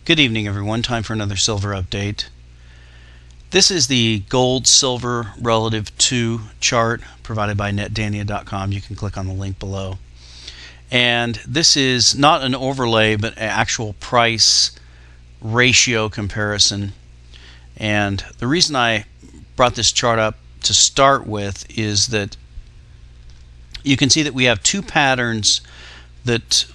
Good evening, everyone. Time for another silver update. This is the gold silver relative to chart provided by netdania.com. You can click on the link below. And this is not an overlay but an actual price ratio comparison. And the reason I brought this chart up to start with is that you can see that we have two patterns that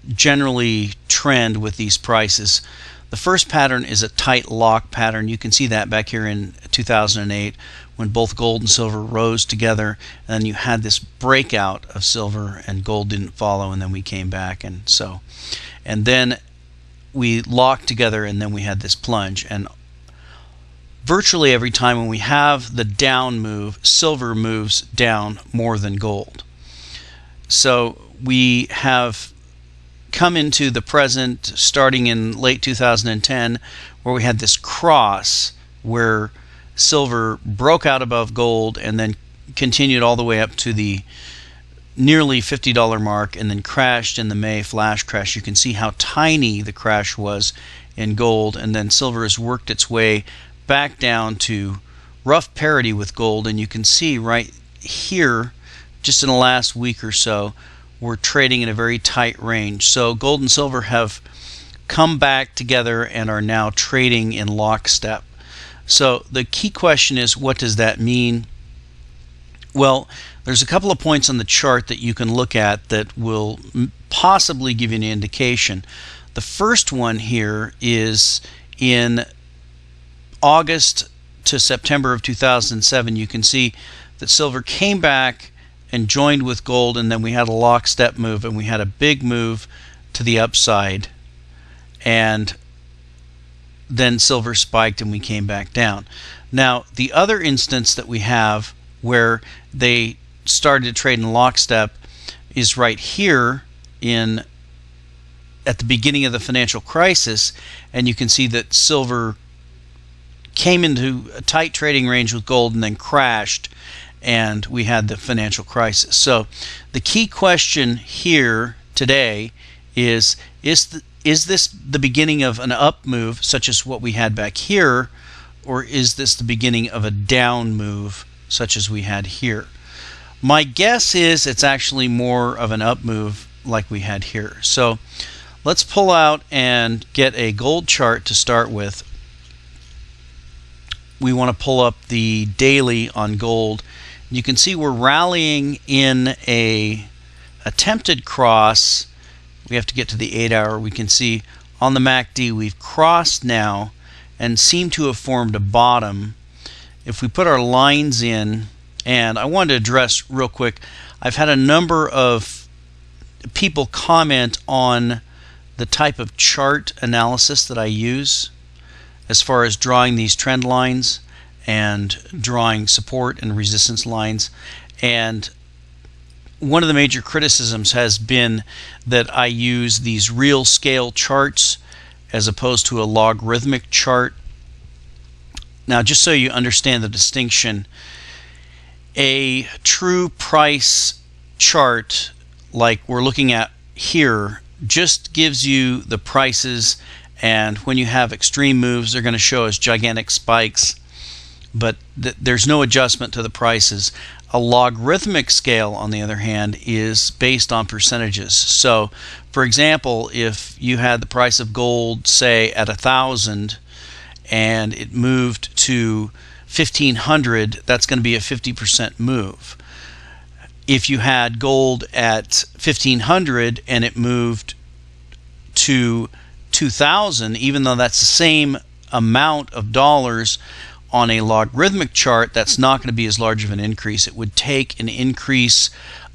generally trend with these prices. The first pattern is a tight lock pattern. You can see that back here in 2008 when both gold and silver rose together, and then you had this breakout of silver and gold didn't follow, and then we came back, and then we locked together, and then we had this plunge. And virtually every time when we have the down move, silver moves down more than gold. So we have come into the present starting in late 2010 where we had this cross where silver broke out above gold and then continued all the way up to the nearly $50 mark and then crashed in the May flash crash. You can see how tiny the crash was in gold, and then silver has worked its way back down to rough parity with gold, and you can see right here just in the last week or so we're trading in a very tight range. So gold and silver have come back together and are now trading in lockstep. So the key question is, what does that mean? Well, there's a couple of points on the chart that you can look at that will possibly give you an indication. The first one here is in August to September of 2007. You can see that silver came back and joined with gold, and then we had a lockstep move, and we had a big move to the upside, and then silver spiked and we came back down. Now the other instance that we have where they started to trade in lockstep is right here at the beginning of the financial crisis, and you can see that silver came into a tight trading range with gold and then crashed, and we had the financial crisis. So the key question here today is this the beginning of an up move such as what we had back here, or is this the beginning of a down move such as we had here? My guess is it's actually more of an up move like we had here. So let's pull out and get a gold chart to start with. We want to pull up the daily on gold. You can see we're rallying in a attempted cross. We have to get to the 8-hour. We can see on the MACD we've crossed now and seem to have formed a bottom. If we put our lines in, and I wanted to address real quick, I've had a number of people comment on the type of chart analysis that I use as far as drawing these trend lines and drawing support and resistance lines. And one of the major criticisms has been that I use these real scale charts as opposed to a logarithmic chart. Now, just so you understand the distinction, a true price chart like we're looking at here just gives you the prices, and when you have extreme moves they're going to show us gigantic spikes, but there's no adjustment to the prices. A logarithmic scale, on the other hand, is based on percentages. So for example, if you had the price of gold say at 1,000 and it moved to 1,500, that's going to be a 50% move. If you had gold at 1,500 and it moved to 2,000, even though that's the same amount of dollars, on a logarithmic chart that's not going to be as large of an increase. It would take an increase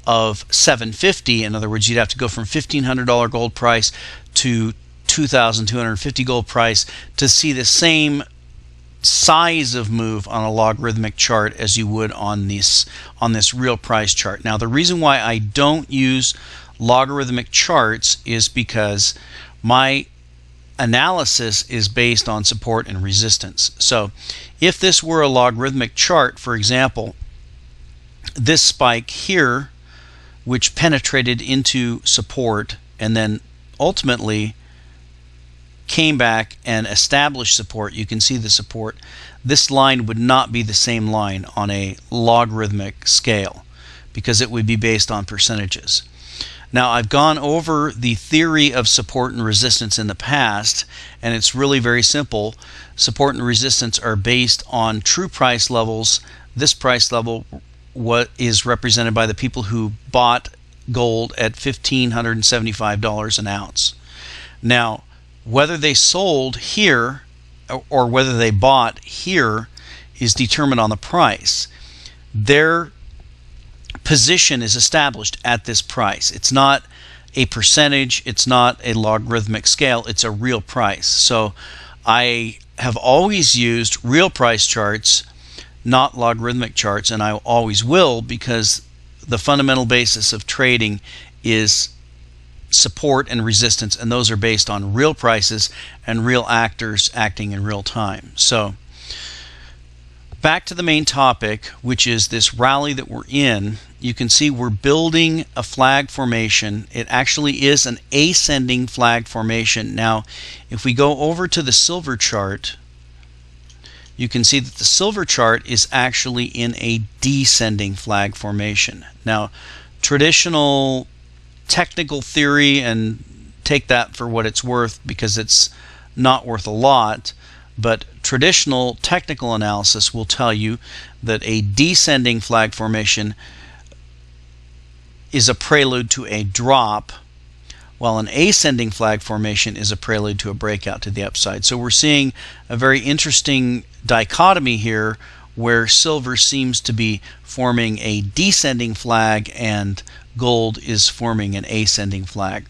of 750. In other words, you'd have to go from $1,500 gold price to 2,250 gold price to see the same size of move on a logarithmic chart as you would on this real price chart. Now, the reason why I don't use logarithmic charts is because my analysis is based on support and resistance. So if this were a logarithmic chart, for example, this spike here, which penetrated into support and then ultimately came back and established support, you can see the support. This line would not be the same line on a logarithmic scale because it would be based on percentages. Now, I've gone over the theory of support and resistance in the past, and it's really very simple. Support and resistance are based on true price levels. This price level is represented by the people who bought gold at $1,575 an ounce. Now, whether they sold here or whether they bought here is determined on the price. Their position is established at this price. It's not a percentage, it's not a logarithmic scale, it's a real price. So I have always used real price charts, not logarithmic charts, and I always will, because the fundamental basis of trading is support and resistance, and those are based on real prices and real actors acting in real time. So back to the main topic, which is this rally that we're in. You can see we're building a flag formation. It actually is an ascending flag formation. Now, if we go over to the silver chart, you can see that the silver chart is actually in a descending flag formation. Now, traditional technical theory, and take that for what it's worth because it's not worth a lot, but traditional technical analysis will tell you that a descending flag formation is a prelude to a drop, while an ascending flag formation is a prelude to a breakout to the upside. So we're seeing a very interesting dichotomy here where silver seems to be forming a descending flag and gold is forming an ascending flag.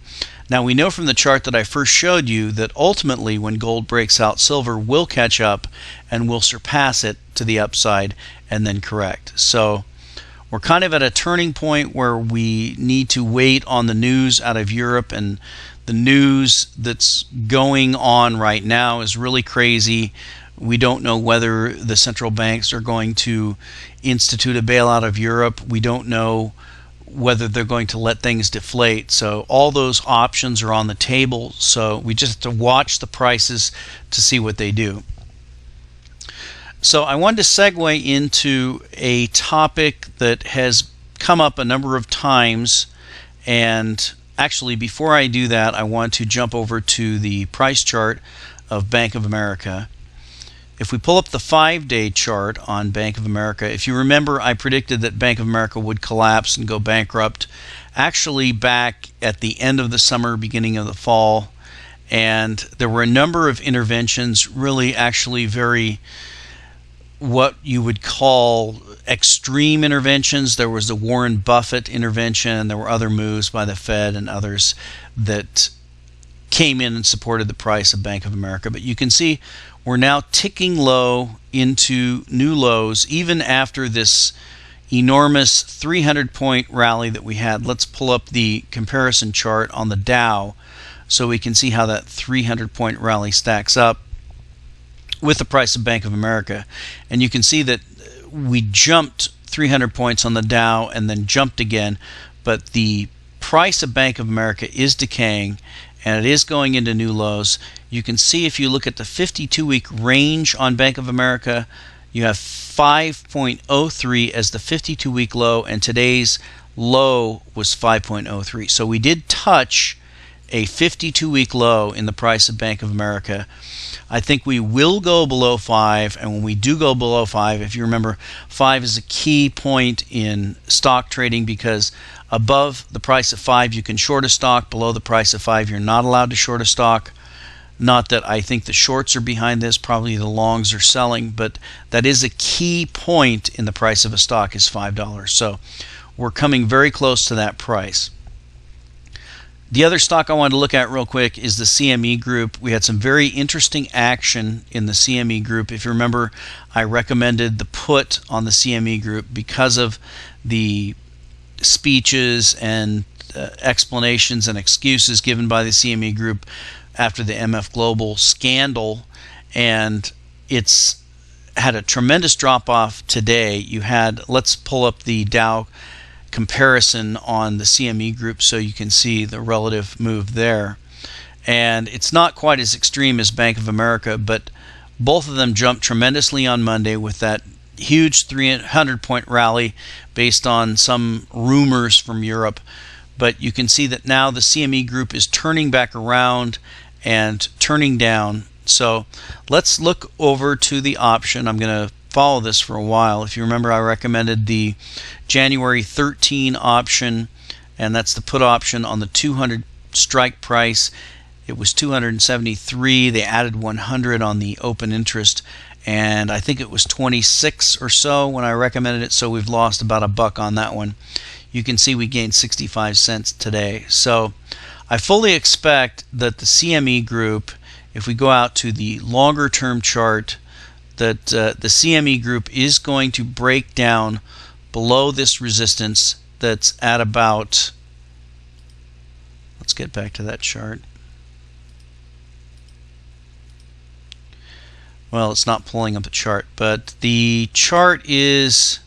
Now, we know from the chart that I first showed you that ultimately when gold breaks out, silver will catch up and will surpass it to the upside and then correct. So we're kind of at a turning point where we need to wait on the news out of Europe, and the news that's going on right now is really crazy. We don't know whether the central banks are going to institute a bailout of Europe. We don't know whether they're going to let things deflate. So all those options are on the table. So we just have to watch the prices to see what they do. So I wanted to segue into a topic that has come up a number of times, and actually before I do that, I want to jump over to the price chart of Bank of America. If we pull up the 5-day chart on Bank of America, if you remember, I predicted that Bank of America would collapse and go bankrupt actually back at the end of the summer, beginning of the fall, and there were a number of interventions, really actually very what you would call extreme interventions. There was the Warren Buffett intervention, there were other moves by the Fed and others that came in and supported the price of Bank of America. But you can see we're now ticking low into new lows even after this enormous 300-point rally that we had. Let's pull up the comparison chart on the Dow so we can see how that 300-point rally stacks up with the price of Bank of America. And you can see that we jumped 300 points on the Dow and then jumped again, but the price of Bank of America is decaying and it is going into new lows. You can see if you look at the 52-week range on Bank of America, you have 5.03 as the 52-week low, and today's low was 5.03. So we did touch a 52-week low in the price of Bank of America. I think we will go below 5, and when we do go below 5, if you remember, 5 is a key point in stock trading because above the price of 5 you can short a stock, below the price of 5 you're not allowed to short a stock. Not that I think the shorts are behind this, probably the longs are selling, but that is a key point in the price of a stock is $5. So we're coming very close to that price. The other stock I wanted to look at real quick is the CME Group. We had some very interesting action in the CME Group. If you remember, I recommended the put on the CME Group because of the speeches and explanations and excuses given by the CME Group after the MF Global scandal, and it's had a tremendous drop-off today. You had, let's pull up the Dow comparison on the CME Group so you can see the relative move there. and it's not quite as extreme as Bank of America, but both of them jumped tremendously on Monday with that huge 300-point rally based on some rumors from Europe. But you can see that now the CME group is turning back around and turning down. So let's look over to the option. I'm going to follow this for a while. If you remember, I recommended the January 13 option, and that's the put option on the 200 strike price. It was 273. They added 100 on the open interest, and I think it was 26 or so when I recommended it, so we've lost about $1 on that one. You can see we gained 65 cents today. So I fully expect that the CME group, if we go out to the longer term chart, that the CME group is going to break down below this resistance that's at about, let's get back to that chart. Well, it's not pulling up a chart, but the chart is,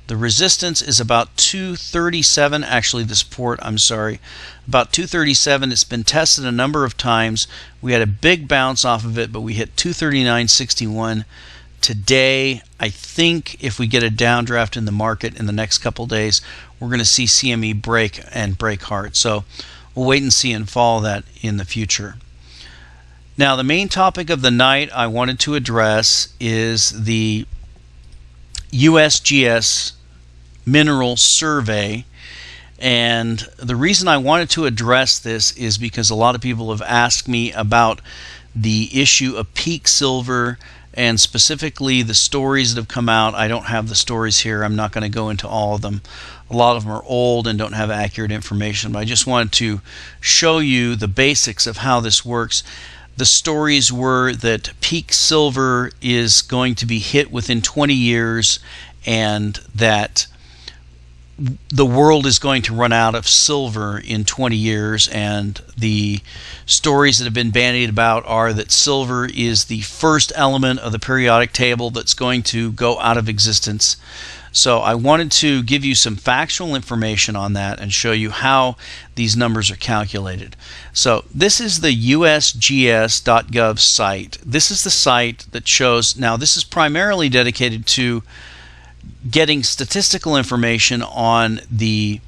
the resistance is about 237, actually the support, I'm sorry, about 237. It's been tested a number of times. We had a big bounce off of it, but we hit 239.61 today. I think if we get a downdraft in the market in the next couple days, we're going to see CME break and break hard. So we'll wait and see and follow that in the future. Now, the main topic of the night I wanted to address is the USGS mineral survey. And the reason I wanted to address this is because a lot of people have asked me about the issue of peak silver, and specifically the stories that have come out. I don't have the stories here. I'm not going to go into all of them. A lot of them are old and don't have accurate information, but I just wanted to show you the basics of how this works. The stories were that peak silver is going to be hit within 20 years and that the world is going to run out of silver in 20 years, and the stories that have been bandied about are that silver is the first element of the periodic table that's going to go out of existence. So I wanted to give you some factual information on that and show you how these numbers are calculated. So this is the USGS.gov site. This is the site that shows, now this is primarily dedicated to getting statistical information on the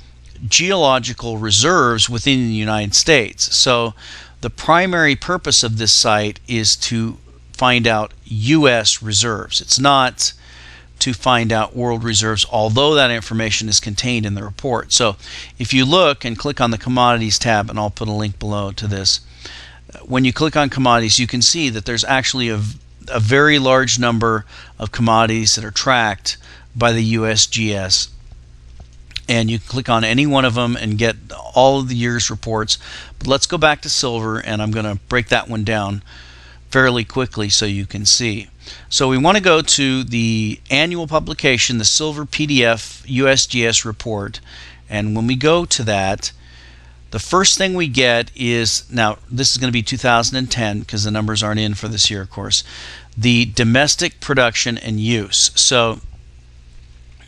geological reserves within the United States. So the primary purpose of this site is to find out U.S. reserves. It's not to find out world reserves, although that information is contained in the report. So if you look and click on the commodities tab, and I'll put a link below to this, when you click on commodities, you can see that there's actually a very large number of commodities that are tracked by the USGS, and you can click on any one of them and get all of the year's reports. But let's go back to silver, and I'm going to break that one down fairly quickly so you can see. So we want to go to the annual publication, the Silver PDF USGS report, and when we go to that, the first thing we get is, now this is going to be 2010 because the numbers aren't in for this year, of course, the domestic production and use. So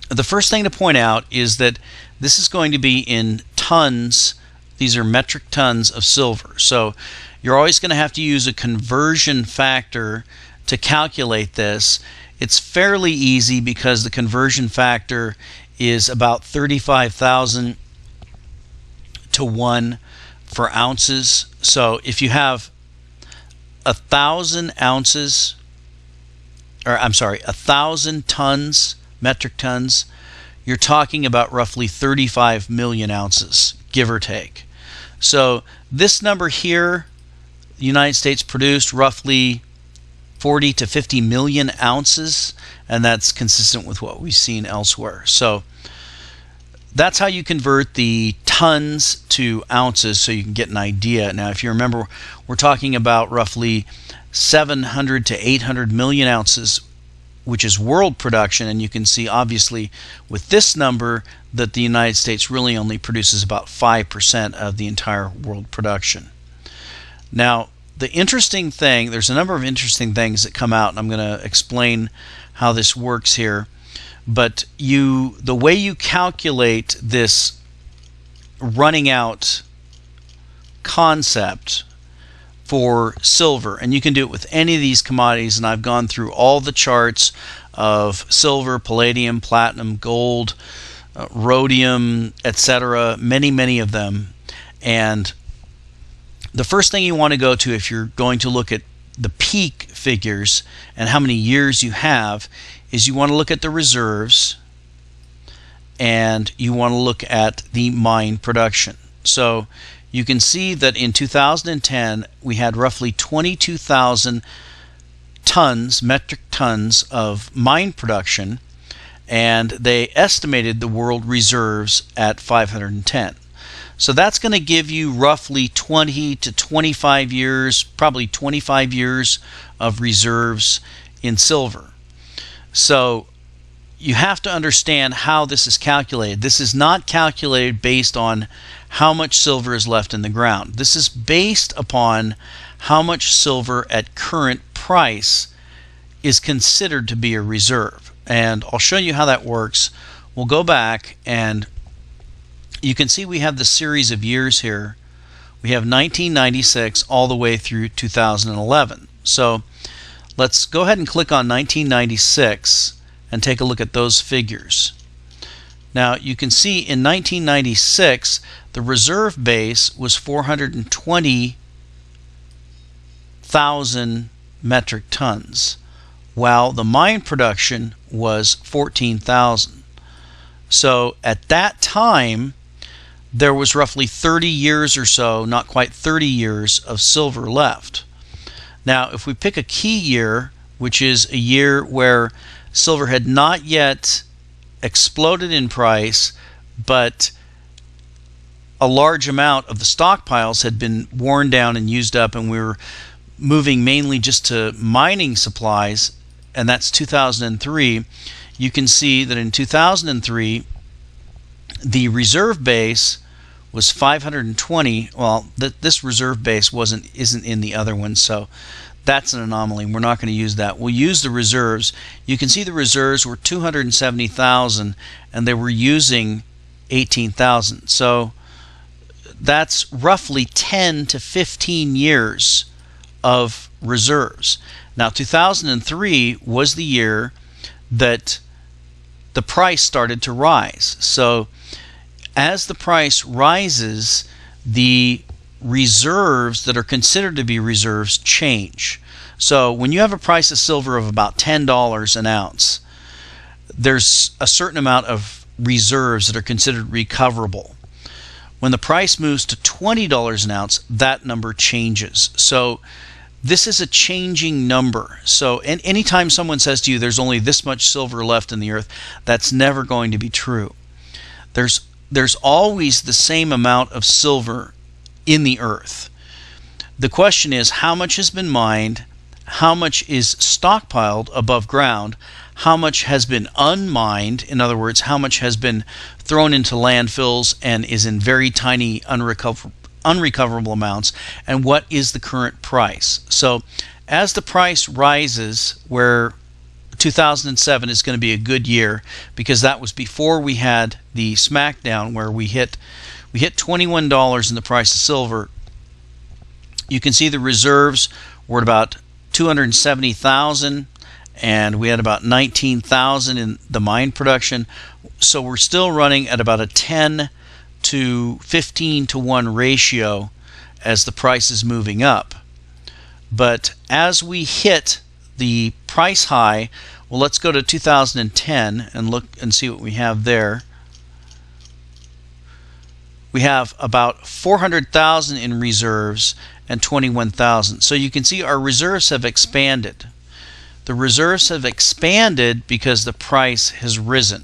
the first thing to point out is that this is going to be in tons. These are metric tons of silver. So you're always going to have to use a conversion factor to calculate this. It's fairly easy because the conversion factor is about 35,000 to 1 for ounces. So if you have 1,000 ounces, or I'm sorry, 1,000 tons, metric tons, you're talking about roughly 35 million ounces, give or take. So this number here, the United States produced roughly 40 to 50 million ounces, and that's consistent with what we've seen elsewhere. So that's how you convert the tons to ounces so you can get an idea. Now, if you remember, we're talking about roughly 700 to 800 million ounces, which is world production, and you can see obviously with this number that the United States really only produces about 5% of the entire world production. Now, the interesting thing, there's a number of interesting things that come out, and I'm going to explain how this works here. But the way you calculate this running out concept for silver, and you can do it with any of these commodities, and I've gone through all the charts of silver, palladium, platinum, gold, rhodium, etc., many of them. And the first thing you want to go to if you're going to look at the peak figures and how many years you have is you want to look at the reserves and you want to look at the mine production. So you can see that in 2010 we had roughly 22,000 tons, metric tons of mine production, and they estimated the world reserves at 510. So that's going to give you roughly 20 to 25 years, probably 25 years of reserves in silver. So you have to understand how this is calculated. This is not calculated based on how much silver is left in the ground. This is based upon how much silver at current price is considered to be a reserve. And I'll show you how that works. We'll go back and you can see we have the series of years here. We have 1996 all the way through 2011. So let's go ahead and click on 1996 and take a look at those figures. Now you can see in 1996 the reserve base was 420,000 metric tons, while the mine production was 14,000. So at that time there was roughly 30 years or so, not quite 30 years, of silver left. Now if we pick a key year, which is a year where silver had not yet exploded in price, but a large amount of the stockpiles had been worn down and used up, and we were moving mainly just to mining supplies, and that's 2003, you can see that in 2003 the reserve base was 520. Well, this reserve base isn't in the other one, so that's an anomaly. We're not going to use that. We'll use the reserves. You can see the reserves were 270,000 and they were using 18,000. So that's roughly 10 to 15 years of reserves. Now 2003 was the year that the price started to rise. So as the price rises, the reserves that are considered to be reserves change. So when you have a price of silver of about $10 an ounce, there's a certain amount of reserves that are considered recoverable. When the price moves to $20 an ounce, that number changes. So this is a changing number. So anytime someone says to you there's only this much silver left in the earth, that's never going to be true. There's always the same amount of silver in the earth. The question is how much has been mined, how much is stockpiled above ground, how much has been unmined, in other words, how much has been thrown into landfills and is in very tiny unrecoverable amounts, and what is the current price. So as the price rises, where 2007 is going to be a good year because that was before we had the smackdown where we hit $21 in the price of silver. You can see the reserves were at about 270,000 and we had about 19,000 in the mine production. So we're still running at about a 10 to 15 to 1 ratio as the price is moving up. But as we hit the price high, well, let's go to 2010 and look and see what we have there. We have about 400,000 in reserves and 21,000. So you can see our reserves have expanded. The reserves have expanded because the price has risen.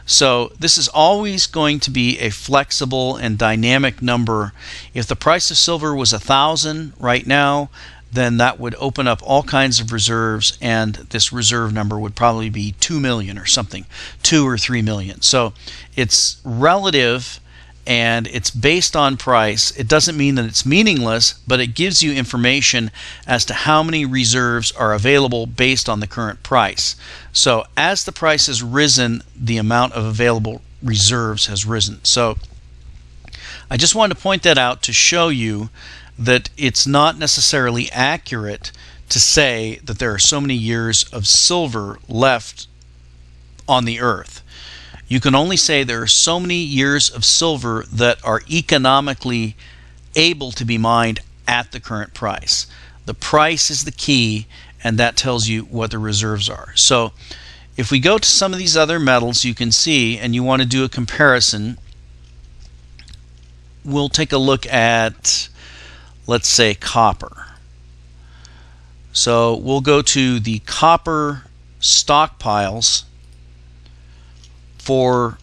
So this is always going to be a flexible and dynamic number. If the price of silver was 1,000 right now, then that would open up all kinds of reserves, and this reserve number would probably be 2 million or something, 2 or 3 million. So it's relative and it's based on price. It doesn't mean that it's meaningless, but it gives you information as to how many reserves are available based on the current price. So as the price has risen, the amount of available reserves has risen. So I just wanted to point that out to show you that it's not necessarily accurate to say that there are so many years of silver left on the earth. You can only say there are so many years of silver that are economically able to be mined at the current price. The price is the key, and that tells you what the reserves are. So if we go to some of these other metals, you can see, and you want to do a comparison, we'll take a look at, let's say, copper. So we'll go to the copper stockpiles for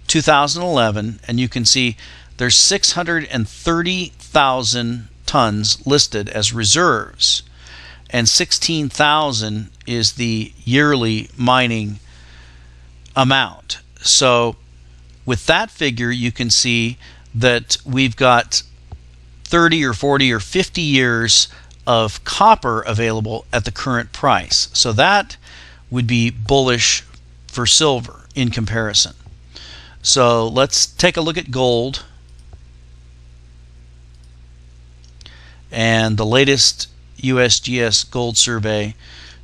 2011, and you can see there's 630,000 tons listed as reserves, and 16,000 is the yearly mining amount. So with that figure, you can see that we've got 30 or 40 or 50 years of copper available at the current price. So that would be bullish for silver in comparison. So let's take a look at gold. And the latest USGS gold survey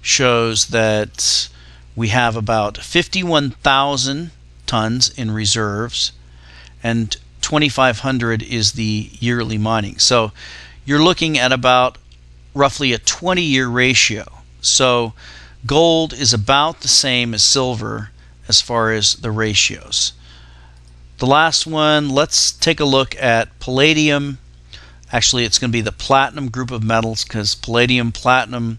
shows that we have about 51,000 tons in reserves, and 2,500 is the yearly mining. So you're looking at about roughly a 20-year ratio. So gold is about the same as silver as far as the ratios. The last one, let's take a look at palladium. Actually, it's going to be the platinum group of metals, because palladium, platinum,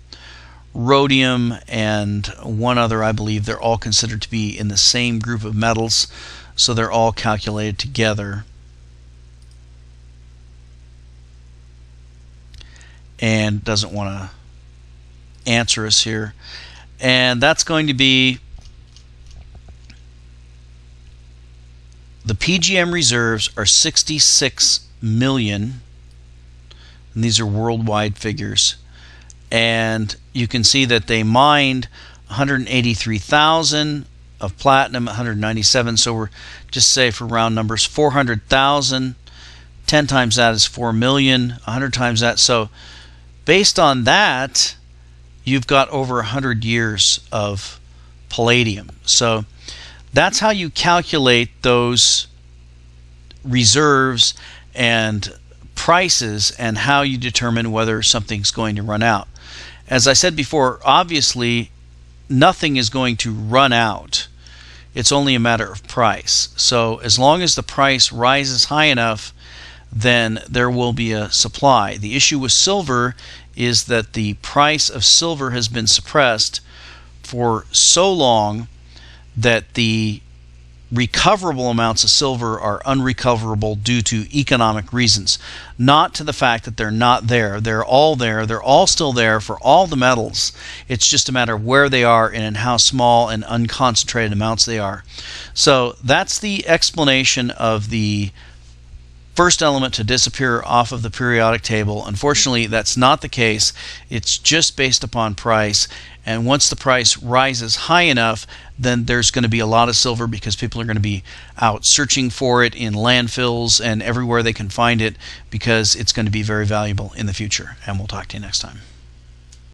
rhodium, and one other, I believe, they're all considered to be in the same group of metals, so they're all calculated together. And doesn't want to answer us here. And that's going to be the PGM reserves are 66 million, and these are worldwide figures. And you can see that they mined 183,000 of platinum, 197. So we're just say for round numbers 400,000. 10 times that is 4 million. 100 times that. So based on that, you've got over 100 years of palladium. So that's how you calculate those reserves and prices, and how you determine whether something's going to run out. As I said before, obviously nothing is going to run out. It's only a matter of price. So as long as the price rises high enough, then there will be a supply. The issue with silver is that the price of silver has been suppressed for so long that the recoverable amounts of silver are unrecoverable due to economic reasons, not to the fact that they're not there. They're all there. They're all still there for all the metals. It's just a matter of where they are and in how small and unconcentrated amounts they are. So that's the explanation of the first element to disappear off of the periodic table. Unfortunately, that's not the case. It's just based upon price, and once the price rises high enough, then there's going to be a lot of silver, because people are going to be out searching for it in landfills and everywhere they can find it, because it's going to be very valuable in the future. And we'll talk to you next time.